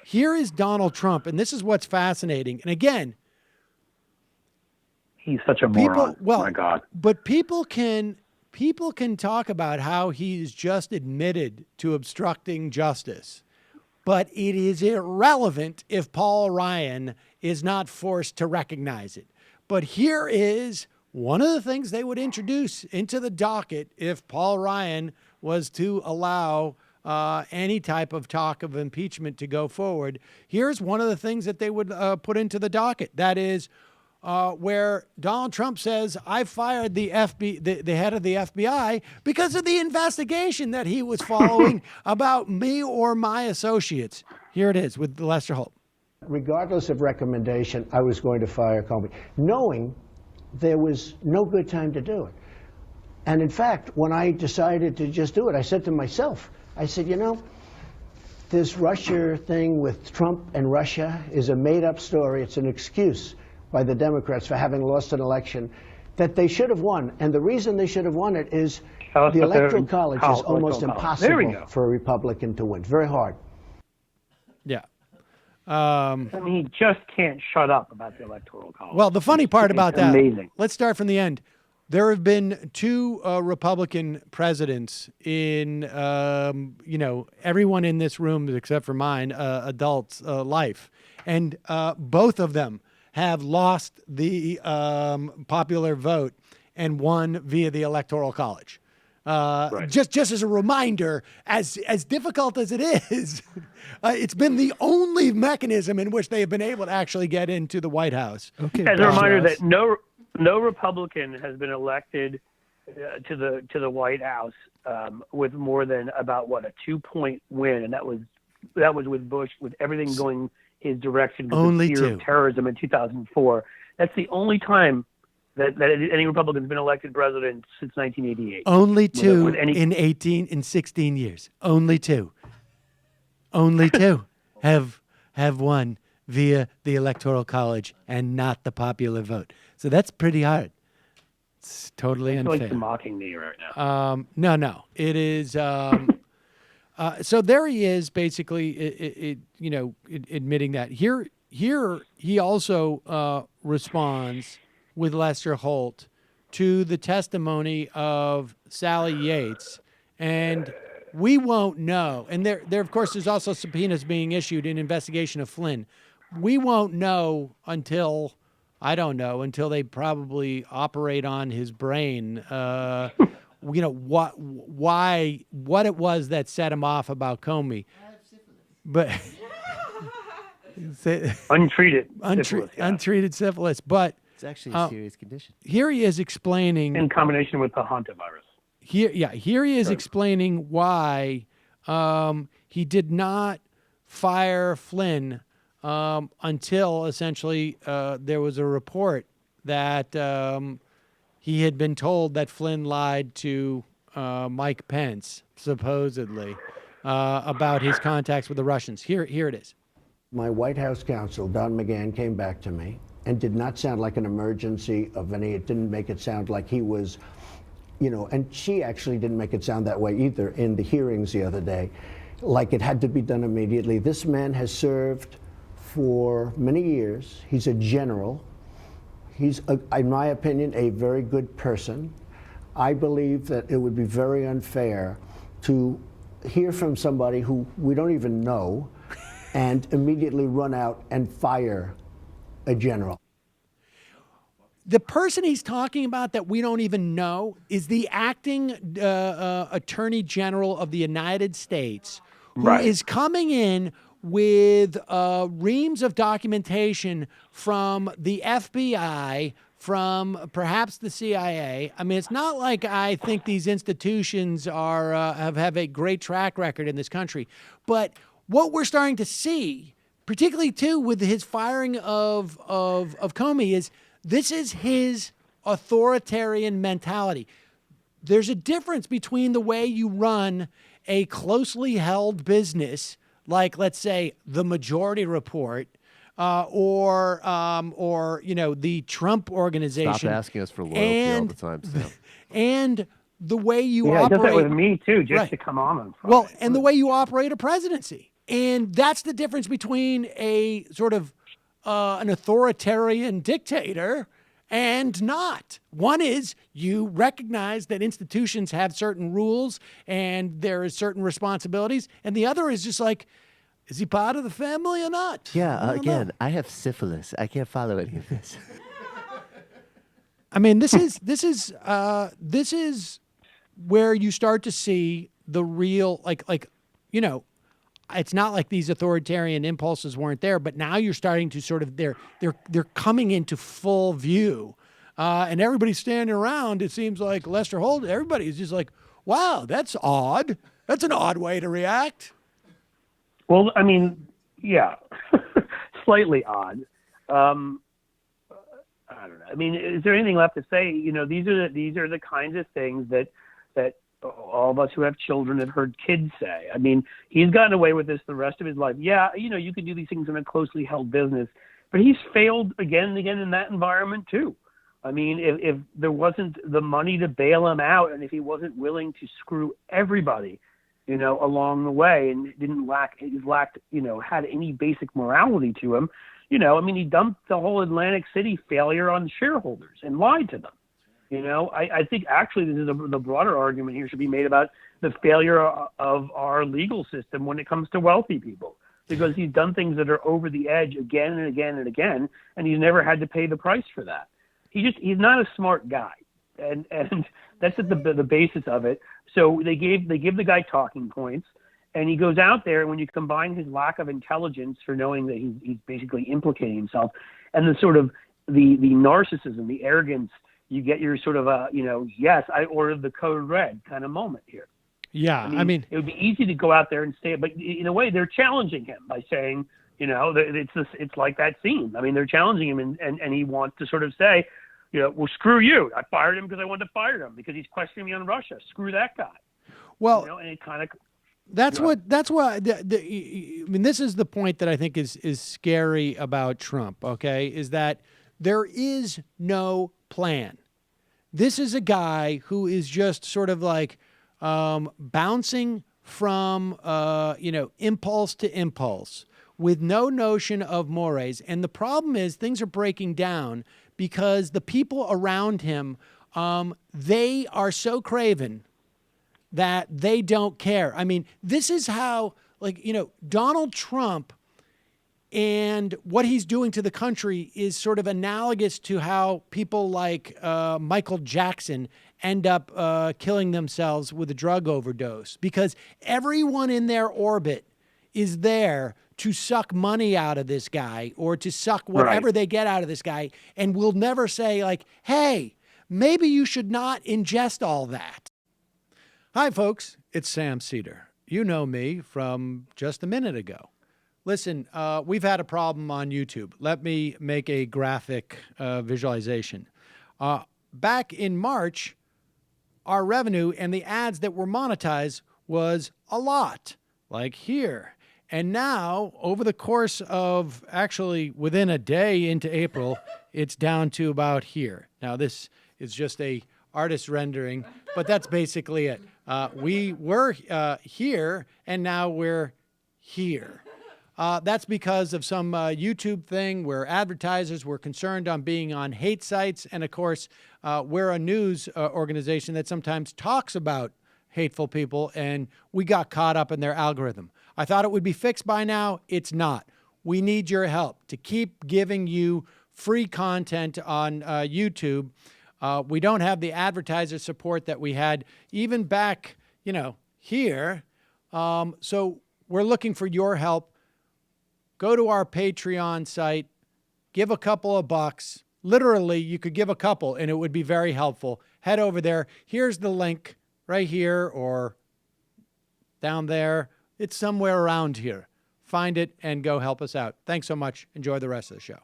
here is Donald Trump, and this is what's fascinating. And again, he's such a moron. My God. But people can talk about how he's just admitted to obstructing justice, but it is irrelevant if Paul Ryan is not forced to recognize it. But here is one of the things they would introduce into the docket if Paul Ryan was to allow any type of talk of impeachment to go forward. Here's one of the things that they would put into the docket. That is where Donald Trump says, I fired the head of the FBI because of the investigation that he was following about me or my associates. Here it is with Lestor Holt. Regardless of recommendation, I was going to fire Comey, knowing there was no good time to do it. And in fact, when I decided to just do it, I said to myself, I said, you know, this Russia thing with Trump and Russia is a made-up story. It's an excuse by the Democrats for having lost an election that they should have won. And the reason they should have won it is the Electoral College is almost impossible for a Republican to win. Very hard. Yeah. I mean, he just can't shut up about the Electoral College. Well, the funny part about that, amazing. Let's start from the end. There have been two Republican presidents in, everyone in this room except for mine, adults' life. And both of them have lost the popular vote and won via the Electoral College. Right. Just as a reminder, as difficult as it is, it's been the only mechanism in which they have been able to actually get into the White House. Okay, as a reminder that no Republican has been elected to the White House with more than about a 2-point win, and that was with Bush, with everything going his direction with the fear of terrorism in 2004. That's the only time that any Republican's been elected president since 1988. Only two in 16 years. Only two have won via the Electoral College and not the popular vote. So that's pretty hard. It's totally unfair. Like you're mocking me right now. No. It is. So there he is, basically, admitting that. Here he also responds with Lestor Holt to the testimony of Sally Yates, and we won't know. And there of course, there's also subpoenas being issued in investigation of Flynn. We won't know until they probably operate on his brain. What it was that set him off about Comey, but untreated syphilis. But it's actually a serious condition. Here he is explaining, in combination with the hantavirus. Here he is explaining why he did not fire Flynn until essentially there was a report that he had been told that Flynn lied to Mike Pence, supposedly, about his contacts with the Russians. Here it is. My White House counsel, Don McGahn, came back to me and did not sound like an emergency of any. It didn't make it sound like he was, and she actually didn't make it sound that way either in the hearings the other day, like it had to be done immediately. This man has served for many years. He's a general. He's, in my opinion, a very good person. I believe that it would be very unfair to hear from somebody who we don't even know and immediately run out and fire a general. The person he's talking about that we don't even know is the acting Attorney General of the United States, who is coming in with reams of documentation from the FBI, from perhaps the CIA. I mean, it's not like I think these institutions are have a great track record in this country. But what we're starting to see, particularly too with his firing of Comey, is this is his authoritarian mentality. There's a difference between the way you run a closely held business, like, let's say, the Majority Report, or the Trump Organization. Stop asking us for loyalty all the time, Sam. And the way you operate. He does that with me too, just to come on. Well, and the way you operate a presidency. And that's the difference between a sort of an authoritarian dictator and not. One is you recognize that institutions have certain rules and there is certain responsibilities. And the other is just like, is he part of the family or not? Yeah, again, I have syphilis. I can't follow any of this. I mean, this is where you start to see the real, it's not like these authoritarian impulses weren't there, but now you're starting to sort of they're coming into full view, and everybody's standing around. It seems like Lestor Holt. Everybody's just like, "Wow, that's odd. That's an odd way to react." Well, I mean, yeah, slightly odd. I don't know. I mean, is there anything left to say? These are the kinds of things that all of us who have children have heard kids say. I mean, he's gotten away with this the rest of his life. Yeah, you can do these things in a closely held business, but he's failed again and again in that environment too. I mean, if there wasn't the money to bail him out, and if he wasn't willing to screw everybody, along the way, and had any basic morality to him, I mean, he dumped the whole Atlantic City failure on shareholders and lied to them. I think actually this is the broader argument here should be made about the failure of our legal system when it comes to wealthy people, because he's done things that are over the edge again and again and again, and he's never had to pay the price for that. He's not a smart guy, and that's at the basis of it. So they give the guy talking points, and he goes out there, and when you combine his lack of intelligence for knowing that he's basically implicating himself, and the sort of the narcissism, the arrogance, you get your sort of yes, I ordered the code red kind of moment here. Yeah, I mean it would be easy to go out there and say it, but in a way they're challenging him by saying, it's like that scene. I mean, they're challenging him, and he wants to sort of say, well, screw you. I fired him because I wanted to fire him because he's questioning me on Russia. Screw that guy. Well, and it kind of. That's why. I mean, this is the point that I think is scary about Trump. Okay, is that there is no plan. This is a guy who is just sort of like bouncing from impulse to impulse with no notion of mores. And the problem is things are breaking down because the people around him, they are so craven that they don't care. I mean, this is how, Donald Trump and what he's doing to the country is sort of analogous to how people like Michael Jackson end up killing themselves with a drug overdose, because everyone in their orbit is there to suck money out of this guy or to suck whatever they get out of this guy, and will never say like, hey, maybe you should not ingest all that. Hi, folks. It's Sam Seder. You know me from just a minute ago. Listen, we've had a problem on YouTube. Let me make a graphic visualization. Back in March, our revenue and the ads that were monetized was a lot, like here. And now, over the course of actually within a day into April, it's down to about here. Now, this is just a artist rendering, but that's basically it. We were here, and now we're here. That's because of some YouTube thing where advertisers were concerned on being on hate sites. And of course, we're a news organization that sometimes talks about hateful people, and we got caught up in their algorithm. I thought it would be fixed by now. It's not. We need your help to keep giving you free content on YouTube. We don't have the advertiser support that we had even back, here. So we're looking for your help. Go to our Patreon site, give a couple of bucks. Literally, you could give a couple, and it would be very helpful. Head over there. Here's the link right here or down there. It's somewhere around here. Find it and go help us out. Thanks so much. Enjoy the rest of the show.